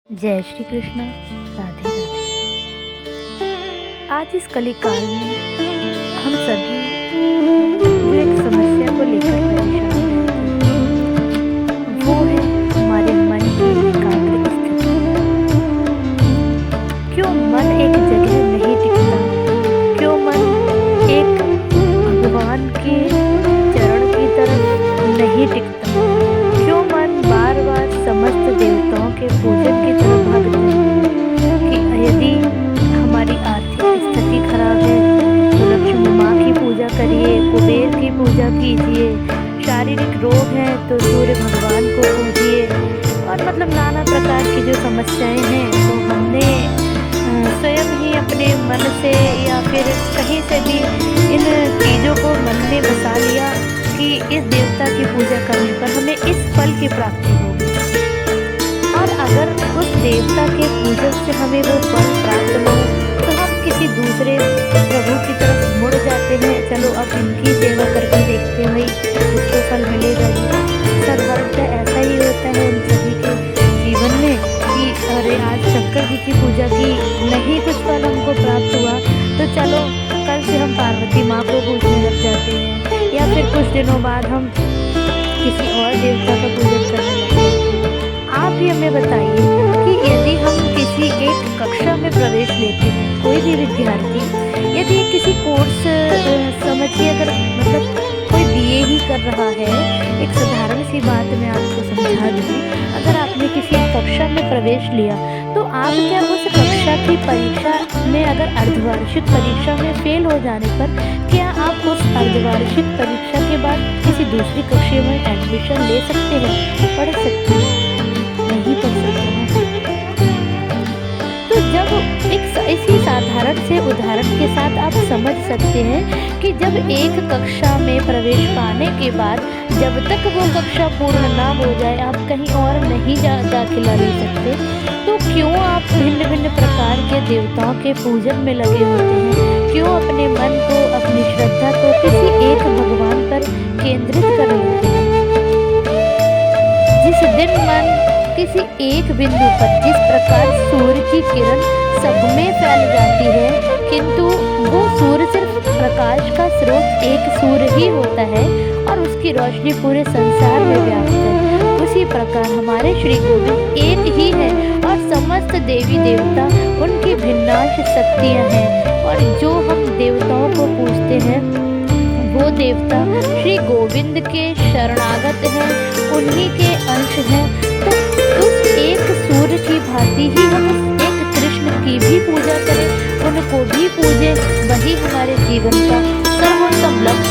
जय श्री कृष्ण। राधे राधे। आज इस कलिकाल में हम सभी जो एक समस्या को लेकर परेशान हैं, वो है हमारे मन की एकाग्र स्थिति। क्यों मन एक जगह नहीं टिकता? क्यों मन एक भगवान के चरण की तरफ नहीं टिकता? क्यों मन बार बार समस्त देवताओं के पूजन की तरफ भागता है? कि यदि हमारी आर्थिक स्थिति खराब है तो लक्ष्मी माँ की पूजा करिए, कुबेर की पूजा कीजिए। शारीरिक रोग है तो सूर्य भगवान को पूजिए। और मतलब नाना प्रकार की जो समस्याएं हैं तो हमने स्वयं ही अपने मन से या फिर कहीं से भी इन चीज़ों को मन में बसा लिया कि इस देवता की पूजा करने पर हमें इस फल की प्राप्ति होगी। और अगर उस देवता के पूजन से हमें वो फल प्राप्त हो तो हम किसी दूसरे प्रभु की तरफ मुड़ जाते हैं। चलो अब इनकी सेवा करके देखते हैं, भाई उसको फल मिलेगा ही। साधारणतः ऐसा ही होता है हम सभी के जीवन में कि अरे आज शंकर जी की पूजा की, नहीं कुछ फल हमको प्राप्त हुआ तो चलो कल से हम पार्वती माँ को पूजने लग जाते हैं, या फिर कुछ दिनों बाद हम किसी और देवता का पूजन करने लगते हैं। आप ही हमें बताइए कि यदि हम किसी एक कक्षा में प्रवेश लेते हैं, कोई भी विद्यार्थी यदि किसी कोर्स समझिए, अगर मतलब कोई बीए ही कर रहा है, एक साधारण सी बात मैं आपको समझा दूँ। अगर आपने किसी कक्षा में प्रवेश लिया तो आप क्या उस कक्षा की परीक्षा में, अगर अर्धवार्षिक परीक्षा में फेल हो जाने पर क्या आप उस अर्धवार्षिक परीक्षा के बाद किसी दूसरी कक्षा में एडमिशन ले सकते हैं, पढ़ सकते हैं? नहीं पढ़ सकते हैं। तो जब इसी साधारण से उदाहरण के साथ आप समझ सकते हैं कि जब एक कक्षा में प्रवेश पाने के बाद जब तक वो कक्षा पूर्ण ना हो जाए आप कहीं और नहीं दाखिला ले सकते, तो क्यों आप भिन्न भिन्न प्रकार के देवताओं के पूजन में लगे होते हैं? क्यों अपने मन को, अपनी श्रद्धा को किसी एक भगवान पर केंद्रित कर लेते हैं? जिस दिन मन किसी एक बिंदु पर, जिस प्रकार सूर्य की किरण सब में फैल जाती है किंतु वो सूर्य सिर्फ प्रकाश का स्रोत एक सूर्य ही होता है और उसकी रोशनी पूरे संसार में व्याप्त है, उसी प्रकार हमारे श्री गोविंद एक ही है और समस्त देवी देवता उनकी भिन्नांश शक्तियाँ हैं। और जो हम देवताओं को पूजते हैं वो देवता श्री गोविंद के शरणागत हैं, उन्हीं के अंश हैं। तो उस एक सूर्य की भांति ही हम उस एक कृष्ण की भी पूजा करें, उनको भी पूजें, वही हमारे जीवन का सर्वोत्तम लक्ष्य